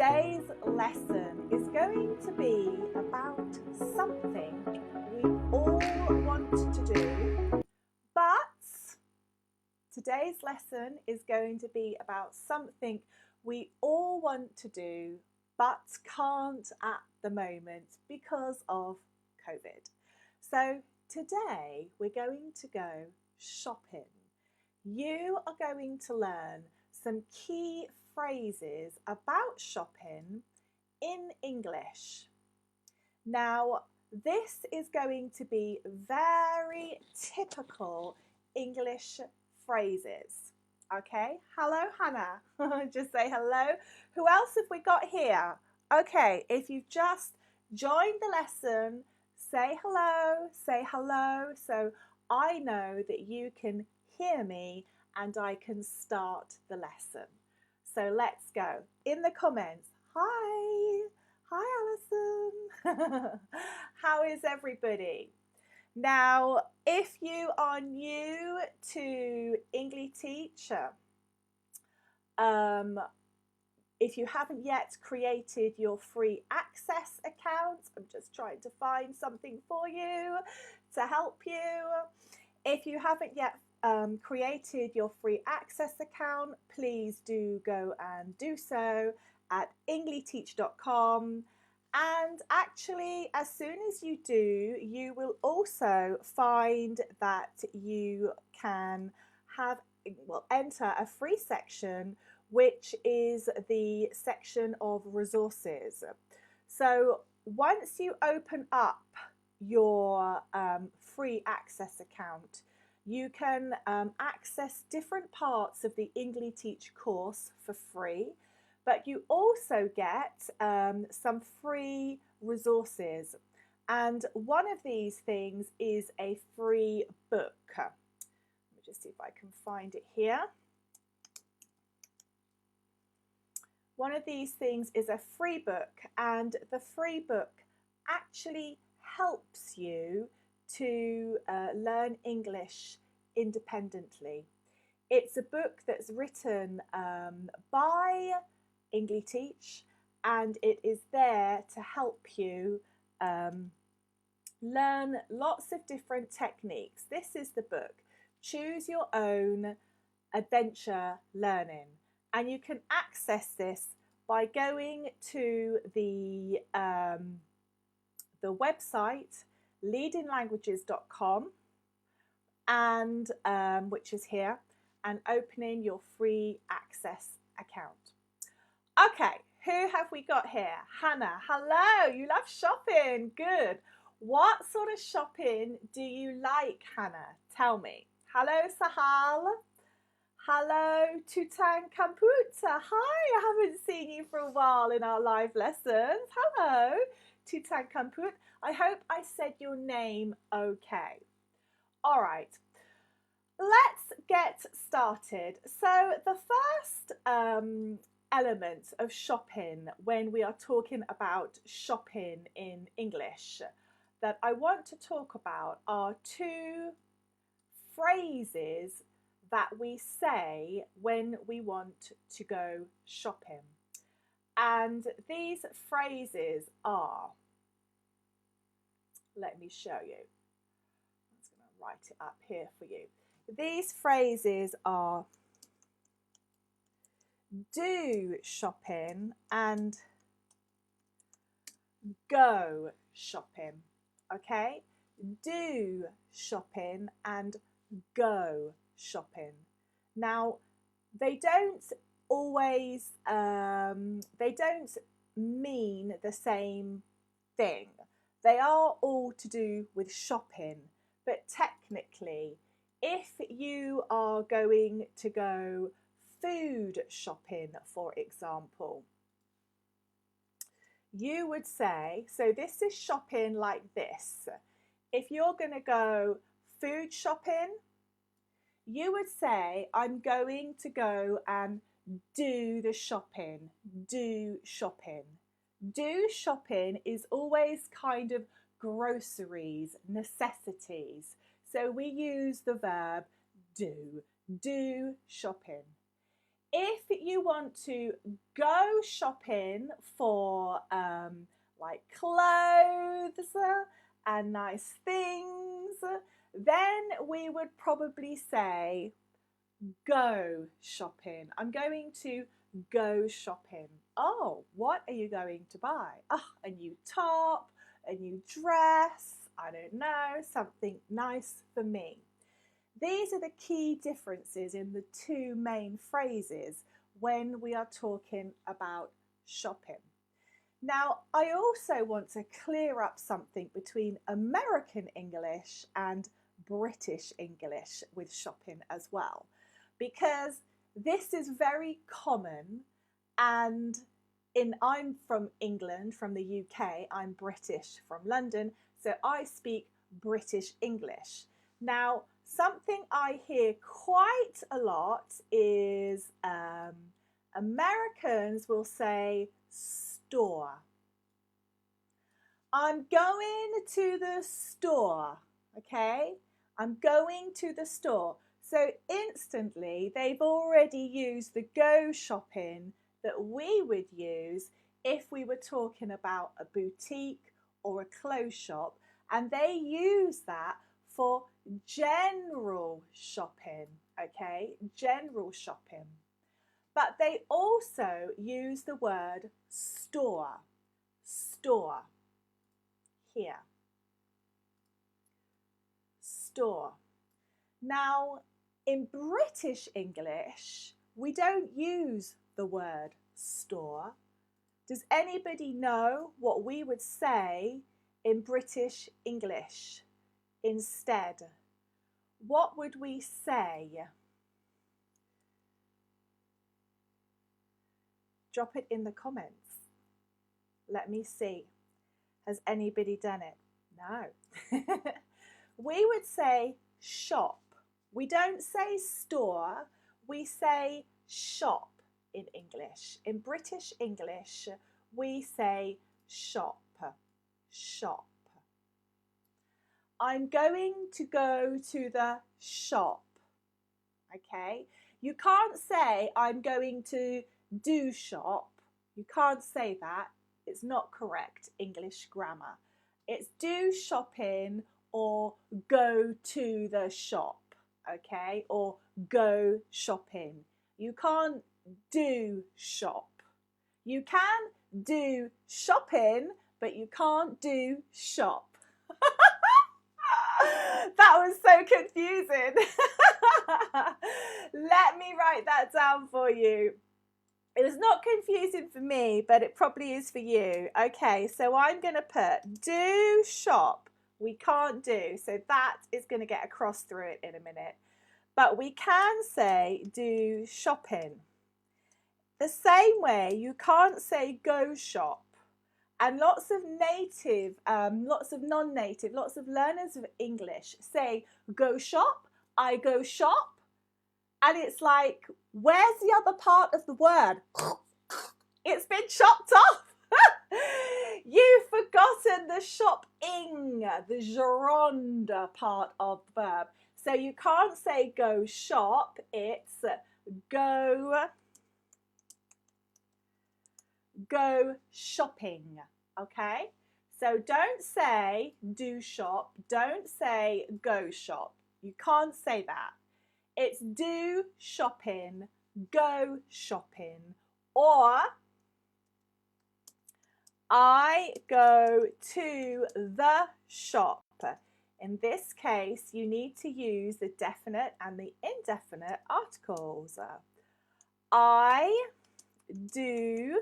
Today's lesson is going to be about something we all want to do, but today's lesson is going to be about something we all want to do but can't at the moment because of COVID. So today we're going to go shopping. You are going to learn some key phrases about shopping in English. Now, this is going to be very typical English phrases. Okay, hello Hannah, just say hello. Who else have we got here? Okay, if you've just joined the lesson, say hello, so I know that you can hear me and I can start the lesson. So let's go. In the comments, hi Alison. How is everybody? Now, if you are new to Engli-teach, if you haven't yet created your free access account, I'm just trying to find something for you to help you. If you haven't yet created your free access account, please do go and do so at engli-teach.com. And actually, as soon as you do, you will also find that you can enter a free section, which is the section of resources. So once you open up your free access account, you can access different parts of the Engli-teach course for free, but you also get some free resources. And one of these things is a free book. Let me just see if I can find it here. One of these things is a free book, and the free book actually helps you to learn English independently. It's a book that's written by Engli-teach, and it is there to help you learn lots of different techniques. This is the book, Choose Your Own Adventure Learning, and you can access this by going to the website leadinglanguages.com, and which is here, and opening your free access account. Okay, who have we got here? Hannah, hello, you love shopping, good. What sort of shopping do you like, Hannah? Tell me. Hello, Sahal. Hello, Tutankhamput. Hi, I haven't seen you for a while in our live lessons. Hello, Tutankhamput. I hope I said your name okay. All right, let's get started. So the first element of shopping when we are talking about shopping in English that I want to talk about are two phrases that we say when we want to go shopping. And these phrases are, let me show you. I'm just going to write it up here for you. These phrases are do shopping and go shopping. Okay? Do shopping and go shopping. Now, they don't always, they don't mean the same thing. They are all to do with shopping, but technically, if you are going to go food shopping, for example, you would say, so this is shopping like this. If you're going to go food shopping, you would say, I'm going to go and do the shopping. Do shopping. Do shopping is always kind of groceries, necessities. So we use the verb do. Do shopping. If you want to go shopping for like clothes and nice things, then we would probably say go shopping. I'm going to go shopping. Oh, what are you going to buy? Oh, a new top, a new dress, I don't know, something nice for me. These are the key differences in the two main phrases when we are talking about shopping. Now, I also want to clear up something between American English and British English with shopping as well, because this is very common, and I'm from England, from the UK, I'm British from London, so I speak British English. Now, something I hear quite a lot is Americans will say store. I'm going to the store, okay? I'm going to the store. So instantly they've already used the go shopping that we would use if we were talking about a boutique or a clothes shop, and they use that for general shopping, okay? General shopping. But they also use the word store. Store. Here. Store. Now, in British English, we don't use the word store. Does anybody know what we would say in British English instead? What would we say? Drop it in the comments. Let me see. Has anybody done it? No. We would say shop. We don't say store, we say shop in English. In British English, we say shop. Shop. I'm going to go to the shop. Okay? You can't say I'm going to do shop. You can't say that. It's not correct English grammar. It's do shopping or go to the shop, okay? Or go shopping. You can't do shop. You can do shopping, but you can't do shop. That was so confusing. Let me write that down for you. It was not confusing for me, but it probably is for you. Okay, so I'm going to put do shop. We can't do, so that is going to get a cross through it in a minute. But we can say do shopping. The same way, you can't say go shop. And lots of native, lots of non-native, lots of learners of English say go shop, I go shop. And it's like, where's the other part of the word? It's been chopped off. You've forgotten the shopping, the gerund part of the verb. So you can't say go shop, it's go shopping, okay? So don't say do shop, don't say go shop. You can't say that. It's do shopping, go shopping, or I go to the shop. In this case, you need to use the definite and the indefinite articles. I do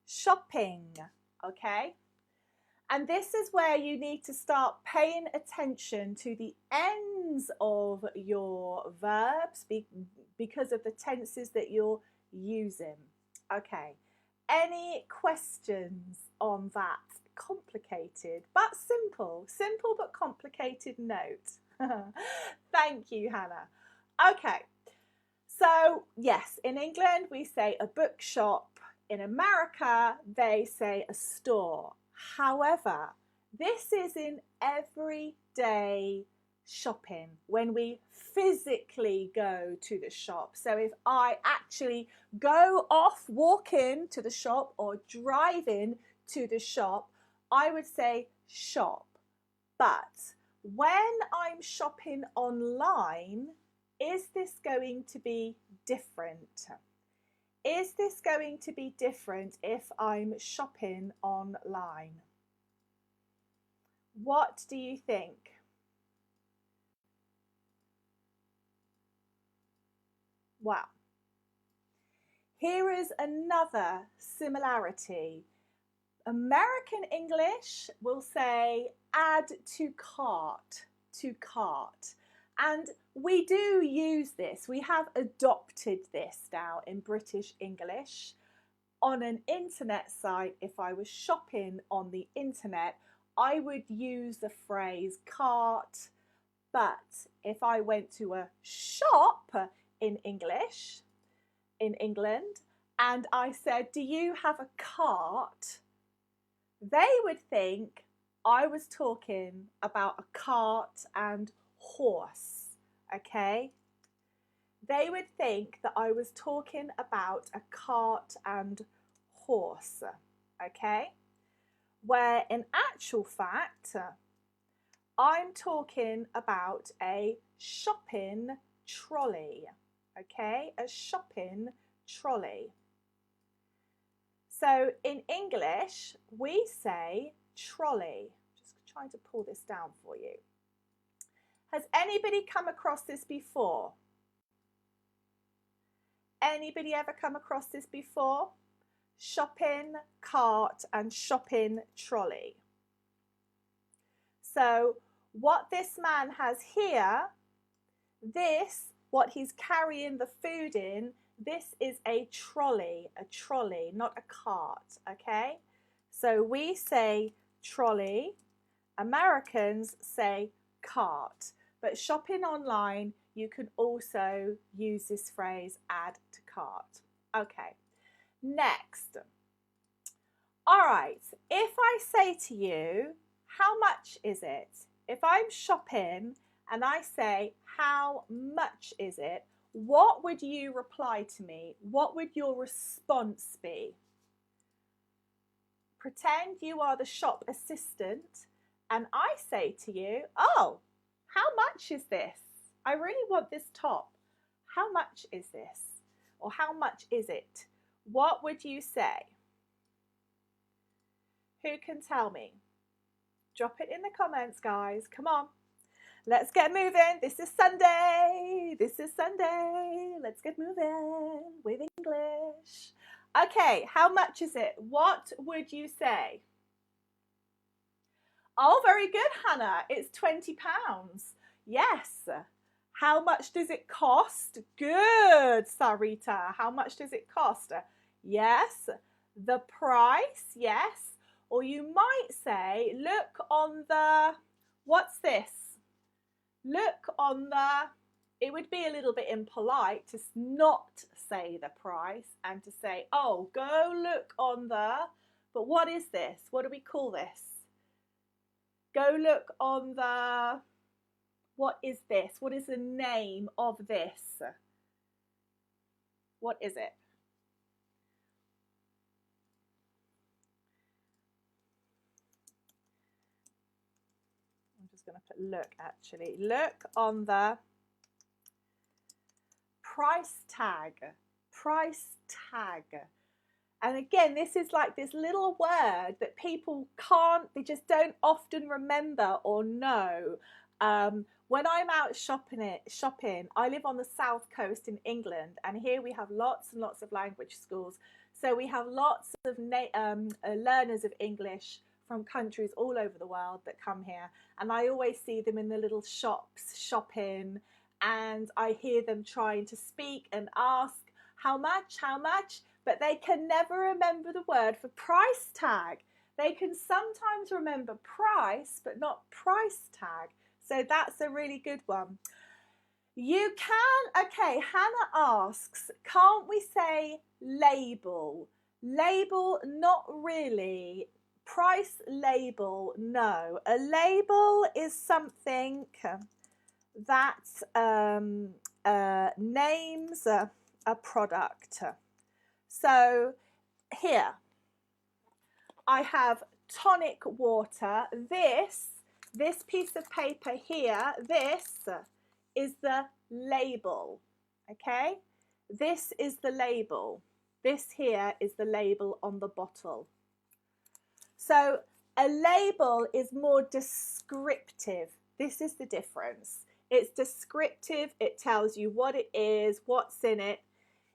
shopping, okay? And this is where you need to start paying attention to the ends of your verbs because of the tenses that you're using. Okay, any questions on that complicated but simple but complicated note? Thank you, Hannah. Okay, so yes, in England we say a bookshop. In America, they say a store. However, this is in everyday shopping, when we physically go to the shop. So if I actually go off walking to the shop or driving to the shop, I would say shop. But when I'm shopping online, is this going to be different? Is this going to be different if I'm shopping online? What do you think? Wow. Here is another similarity. American English will say add to cart, to cart. And we do use this. We have adopted this now in British English. On an internet site, if I was shopping on the internet, I would use the phrase cart. But if I went to a shop in English, in England, and I said, do you have a cart? They would think I was talking about a cart and horse, okay? They would think that I was talking about a cart and horse, okay? Where in actual fact, I'm talking about a shopping trolley, okay? A shopping trolley. So in English, we say trolley. Just trying to pull this down for you. Has anybody come across this before? Anybody ever come across this before? Shopping cart and shopping trolley. So what this man has here, this, what he's carrying the food in, this is a trolley, not a cart, okay? So we say trolley, Americans say cart, but shopping online, you can also use this phrase, add to cart. Okay, next. All right, if I say to you, how much is it? If I'm shopping and I say, how much is it? What would you reply to me? What would your response be? Pretend you are the shop assistant and I say to you, oh, how much is this? I really want this top. How much is this? Or how much is it? What would you say? Who can tell me? Drop it in the comments, guys. Come on. Let's get moving. This is Sunday. This is Sunday. Let's get moving with English. Okay, how much is it? What would you say? Oh, very good, Hannah. It's £20. Yes. How much does it cost? Good, Sarita. How much does it cost? Yes. The price, yes. Or you might say, look on the, what's this? Look on the, it would be a little bit impolite to not say the price and to say, oh, go look on the, but what is this? What do we call this? Go look on the, what is this? What is the name of this? What is it? Going to put look actually. Look on the price tag. Price tag. And again, this is like this little word that people can't, they just don't often remember or know. When I'm out shopping, I live on the south coast in England, and here we have lots and lots of language schools. So we have lots of learners of English from countries all over the world that come here, and I always see them in the little shops shopping, and I hear them trying to speak and ask how much, but they can never remember the word for price tag. They can sometimes remember price but not price tag, so that's a really good one. You can, okay, Hannah asks, can't we say label? Label, not really. Price label, no. A label is something, that names a product. So here I have tonic water. This piece of paper here, this is the label, okay? This is the label. This here is the label on the bottle. So a label is more descriptive. This is the difference. It's descriptive. It tells you what it is, what's in it.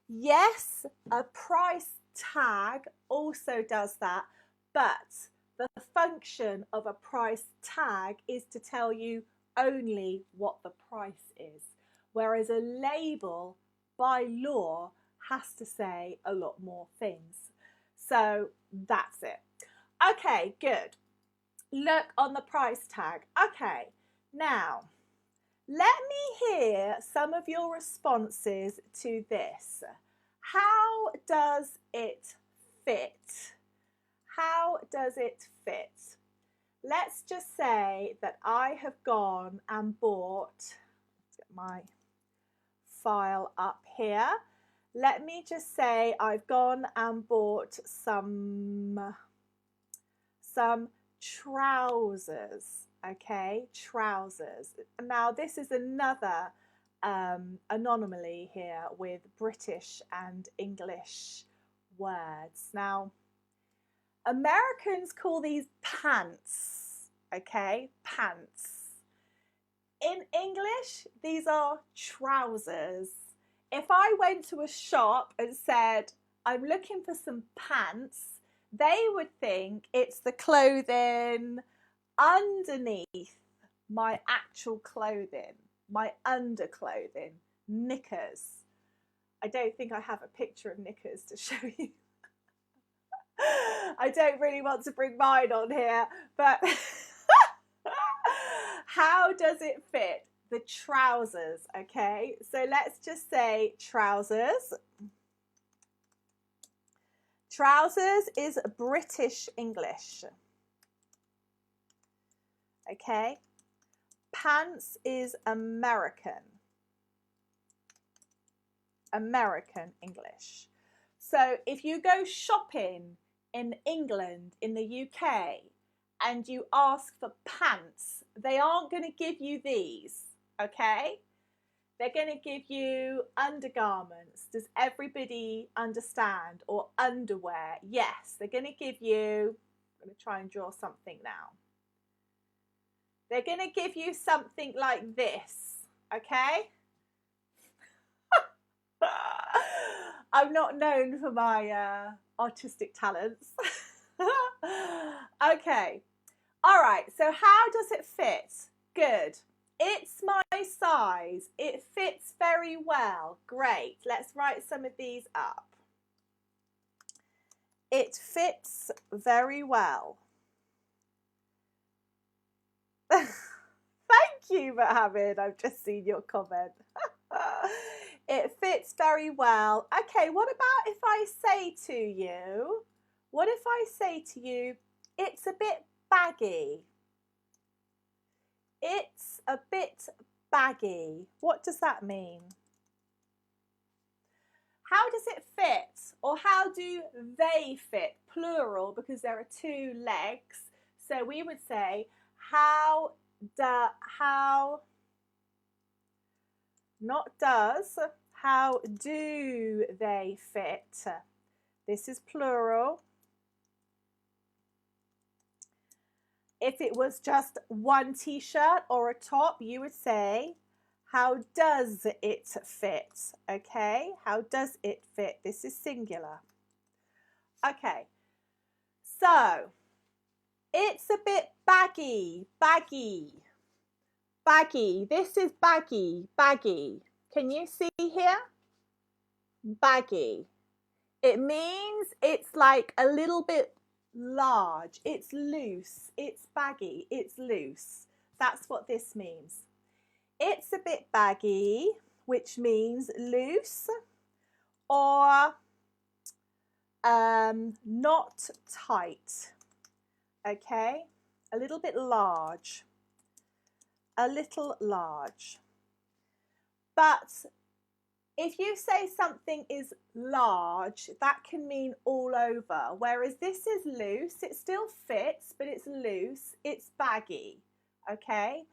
Yes, a price tag also does that, but the function of a price tag is to tell you only what the price is, whereas a label by law has to say a lot more things. So that's it. Okay, good. Look on the price tag. Okay, now let me hear some of your responses to this. How does it fit? How does it fit? Let's just say that I have gone and bought, let's get my file up here. Let me just say I've gone and bought some trousers, okay, trousers. Now this is another anomaly here with British and English words. Now Americans call these pants, okay, pants. In English, these are trousers. If I went to a shop and said, I'm looking for some pants, they would think it's the clothing underneath my actual clothing, my underclothing, knickers. I don't think I have a picture of knickers to show you. I don't really want to bring mine on here, but how does it fit? The trousers, okay? So let's just say trousers. Trousers is British English. Okay? Pants is American. American English. So if you go shopping in England, in the UK, and you ask for pants, they aren't going to give you these, okay? They're going to give you undergarments. Does everybody understand? Or underwear? Yes, they're going to give you, I'm going to try and draw something now. They're going to give you something like this, okay? I'm not known for my artistic talents. Okay. All right, so how does it fit? Good. It's my size. It fits very well. Great. Let's write some of these up. It fits very well. Thank you, Mohammed. I've just seen your comment. It fits very well. Okay, what about if I say to you, what if I say to you, it's a bit baggy? It's a bit baggy. What does that mean? How does it fit? Or how do they fit? Plural, because there are two legs. So we would say, how do they fit? This is plural. If it was just one t-shirt or a top, you would say, how does it fit? Okay, how does it fit? This is singular. Okay, so it's a bit baggy, baggy, baggy. This is baggy, baggy. Can you see here? Baggy. It means it's like a little bit large. It's loose. It's baggy. It's loose. That's what this means. It's a bit baggy, which means loose, or not tight. Okay, a little bit large. A little large. But if you say something is large, that can mean all over. Whereas this is loose, it still fits, but it's loose, it's baggy, okay?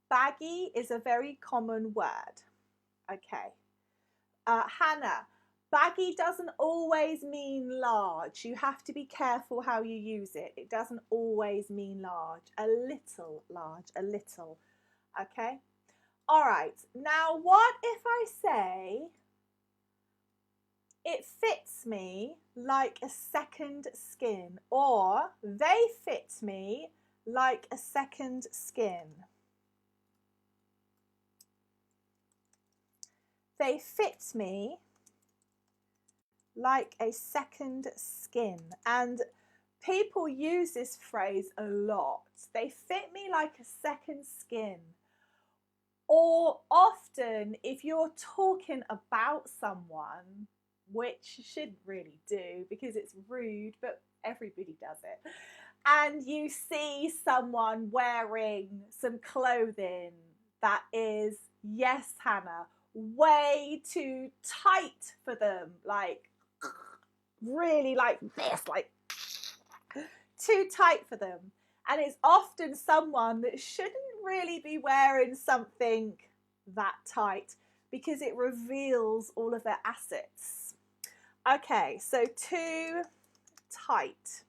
Baggy is a very common word, okay? Hannah, baggy doesn't always mean large. You have to be careful how you use it. It doesn't always mean large. A little large, a little, okay? All right, now what if I say it fits me like a second skin, or they fit me like a second skin? They fit me like a second skin. And people use this phrase a lot. They fit me like a second skin. Or often, if you're talking about someone, which you shouldn't really do because it's rude, but everybody does it, and you see someone wearing some clothing that is, yes, Hannah, way too tight for them, like really like this, like too tight for them. And it's often someone that shouldn't really be wearing something that tight because it reveals all of their assets. Okay, so too tight.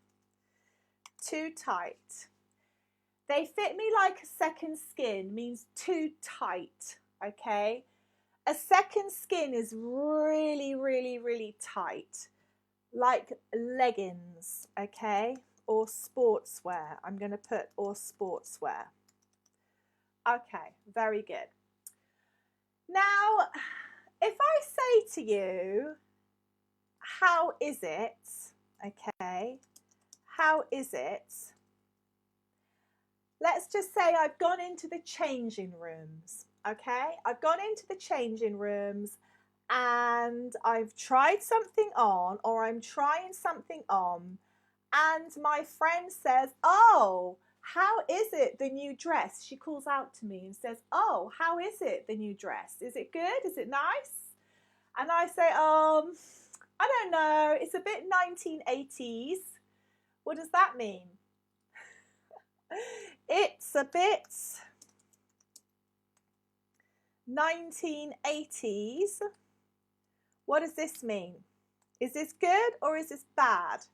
Too tight. They fit me like a second skin means too tight, okay? A second skin is really, really, really tight, like leggings, okay? Or sportswear. I'm going to put or sportswear. Okay, very good. Now, if I say to you, how is it? Okay, how is it? Let's just say I've gone into the changing rooms. Okay, I've gone into the changing rooms and I've tried something on, or I'm trying something on, and my friend says, oh, how is it, the new dress? She calls out to me and says, oh, how is it, the new dress? Is it good? Is it nice? And I say, I don't know, it's a bit 1980s. What does that mean? It's a bit 1980s. What does this mean? Is this good or is this bad?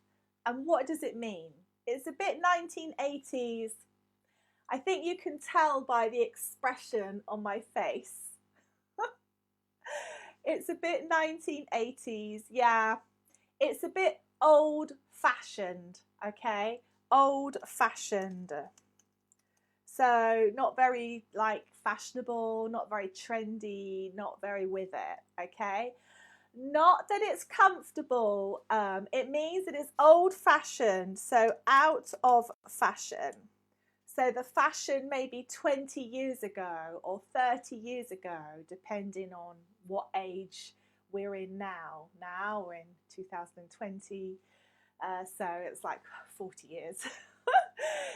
And what does it mean? It's a bit 1980s. I think you can tell by the expression on my face. It's a bit 1980s, yeah. It's a bit old-fashioned, okay? Old-fashioned. So not very like fashionable, not very trendy, not very with it, okay? Not that it's comfortable. It means that it's old-fashioned, so out of fashion. So the fashion maybe 20 years ago or 30 years ago, depending on what age we're in now. Now we're in 2020, so it's like 40 years.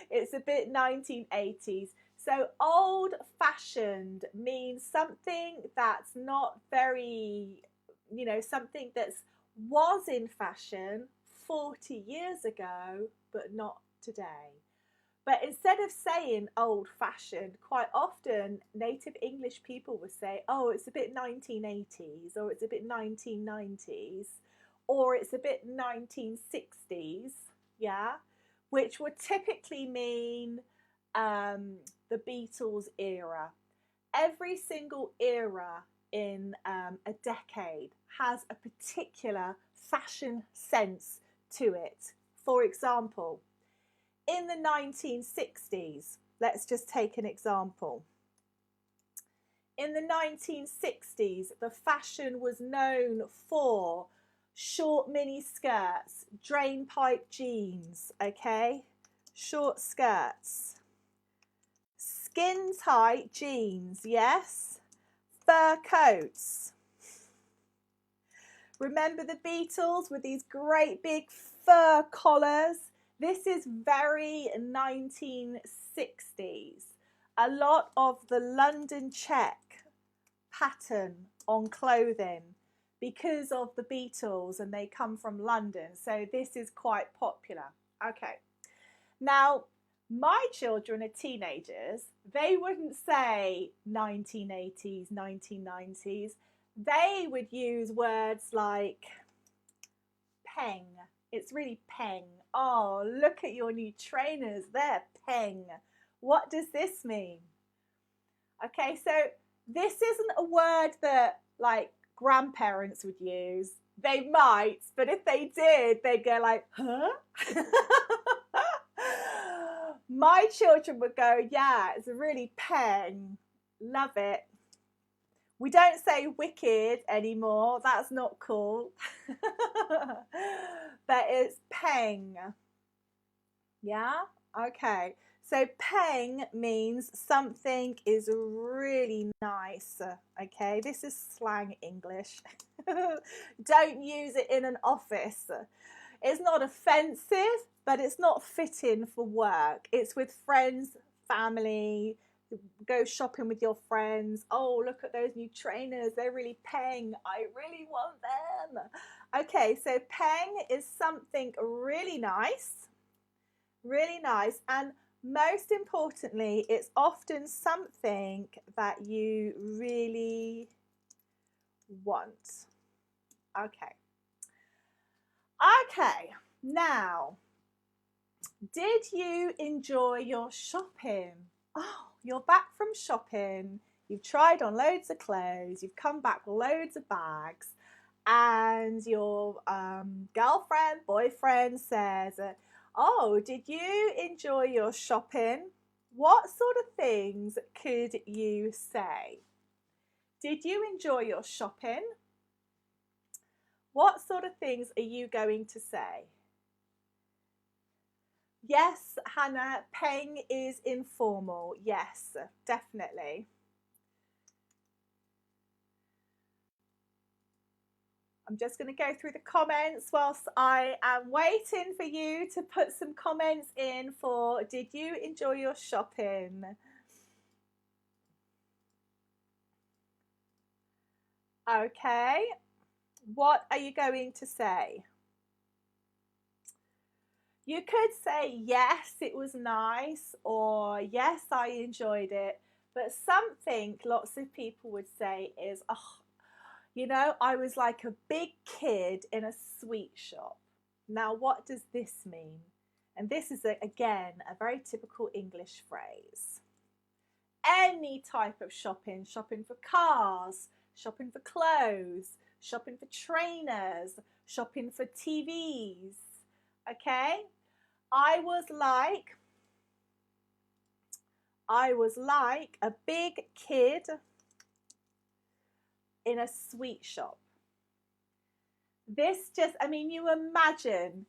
It's a bit 1980s. So old-fashioned means something that's not very, you know, something that was in fashion 40 years ago, but not today. But instead of saying old-fashioned, quite often native English people would say, oh, it's a bit 1980s, or it's a bit 1990s, or it's a bit 1960s, yeah, which would typically mean the Beatles era. Every single era in a decade has a particular fashion sense to it. For example, in the 1960s, let's just take an example. In the 1960s, the fashion was known for short mini skirts, drain pipe jeans, okay? Short skirts. Skin tight jeans, yes? Fur coats. Remember the Beatles with these great big fur collars? This is very 1960s. A lot of the London check pattern on clothing because of the Beatles, and they come from London, so this is quite popular. Okay, now my children are teenagers. They wouldn't say 1980s, 1990s. They would use words like peng. It's really peng. Oh, look at your new trainers. They're peng. What does this mean? Okay, so this isn't a word that like grandparents would use. They might, but if they did, they'd go like, huh? My children would go, yeah, it's a really peng. Love it. We don't say wicked anymore. That's not cool. But it's peng. Yeah? Okay. So peng means something is really nice. Okay? This is slang English. Don't use it in an office. It's not offensive, but it's not fitting for work. It's with friends, family. Go shopping with your friends. Oh, look at those new trainers. They're really peng. I really want them. Okay, so peng is something really nice. Really nice. And most importantly, it's often something that you really want. Okay. Okay, now, did you enjoy your shopping? Oh, you're back from shopping. You've tried on loads of clothes. You've come back with loads of bags. And your girlfriend, boyfriend says, oh, did you enjoy your shopping? What sort of things could you say? Did you enjoy your shopping? What sort of things are you going to say? Yes, Hannah, peng is informal. Yes, definitely. I'm just going to go through the comments whilst I am waiting for you to put some comments in for did you enjoy your shopping? Okay. What are you going to say? You could say, yes, it was nice, or yes, I enjoyed it. But something lots of people would say is, oh, you know, I was like a big kid in a sweet shop. Now, what does this mean? And this is, again, a very typical English phrase. Any type of shopping, shopping for cars, shopping for clothes, shopping for trainers, shopping for TVs. Okay, I was like a big kid in a sweet shop. This just, I mean, you imagine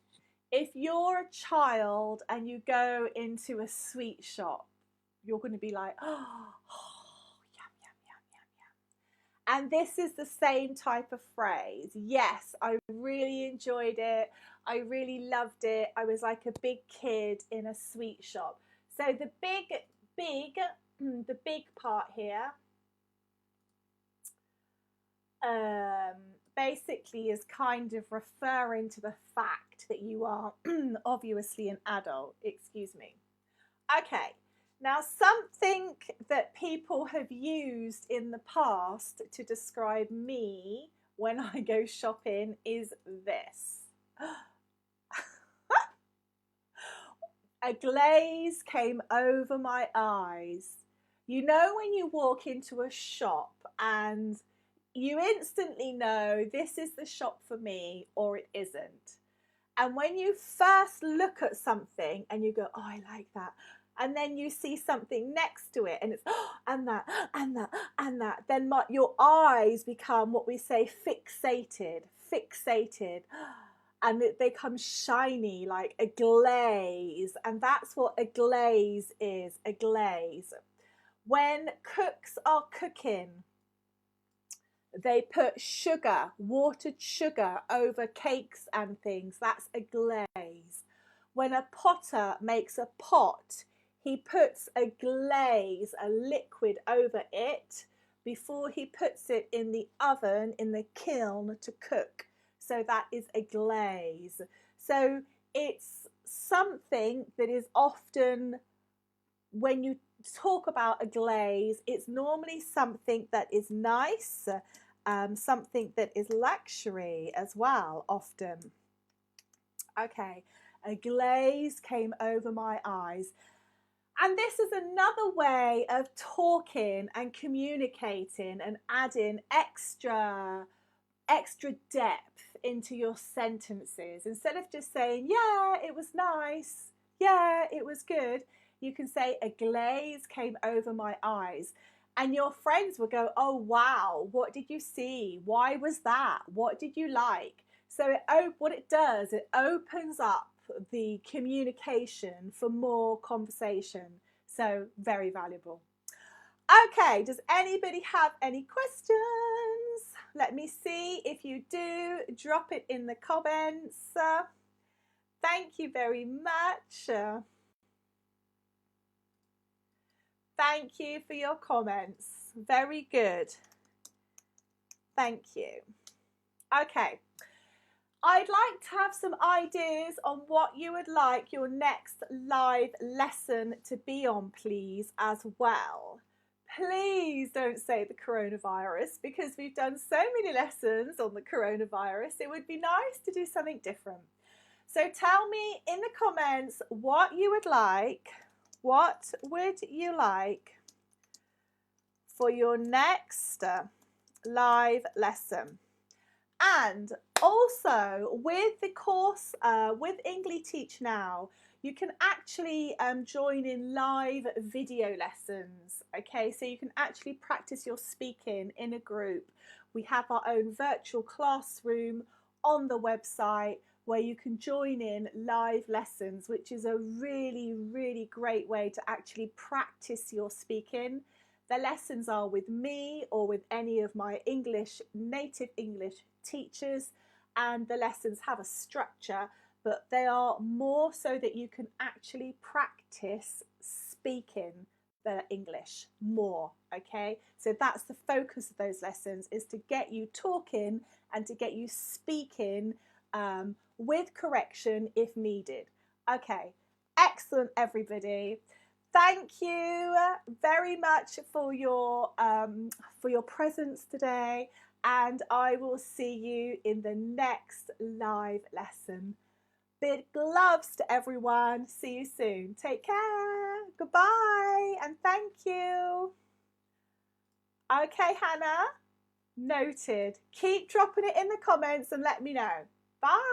if you're a child and you go into a sweet shop, you're going to be like, oh, yum, yum, yum, yum, yum. And this is the same type of phrase. Yes, I really enjoyed it. I really loved it. I was like a big kid in a sweet shop. So the big part here basically is kind of referring to the fact that you are obviously an adult. Excuse me. Okay, now something that people have used in the past to describe me when I go shopping is this. A glaze came over my eyes. You know when you walk into a shop and you instantly know this is the shop for me or it isn't. And when you first look at something and you go, oh, I like that, and then you see something next to it and it's, oh, and that, and that, and that, then your eyes become what we say fixated, and they become shiny like a glaze. And that's what a glaze is, a glaze. When cooks are cooking, they put sugar, watered sugar over cakes and things. That's a glaze. When a potter makes a pot, he puts a glaze, a liquid over it. before he puts it in the oven, in the kiln to cook. So that is a glaze. So it's something that is often, when you talk about a glaze, it's normally something that is nice, something that is luxury as well, often. Okay, a glaze came over my eyes. And this is another way of talking and communicating and adding extra depth into your sentences. Instead of just saying, yeah, it was nice, yeah, it was good, you can say a glaze came over my eyes. And your friends will go, oh, wow, what did you see? Why was that? What did you like? So what it does, it opens up the communication for more conversation. So very valuable. Okay, does anybody have any questions? Let me see. If you do, drop it in the comments. Thank you very much. Thank you for your comments. Very good. Thank you. Okay. I'd like to have some ideas on what you would like your next live lesson to be on, please, as well. Please don't say the coronavirus, because we've done so many lessons on the coronavirus. It would be nice to do something different. So tell me in the comments what you would like. What would you like for your next live lesson? And also with the course, with Engli-teach now, you can actually join in live video lessons. Okay, so you can actually practice your speaking in a group. We have our own virtual classroom on the website where you can join in live lessons, which is a really, really great way to actually practice your speaking. The lessons are with me or with any of my native English teachers, and the lessons have a structure, but they are more so that you can actually practice speaking the English more. Okay, so that's the focus of those lessons, is to get you talking and to get you speaking with correction if needed. Okay, excellent, everybody. Thank you very much for your presence today, and I will see you in the next live lesson. Big loves to everyone. See you soon. Take care. Goodbye, and thank you. Okay, Hannah. Noted. Keep dropping it in the comments and let me know. Bye.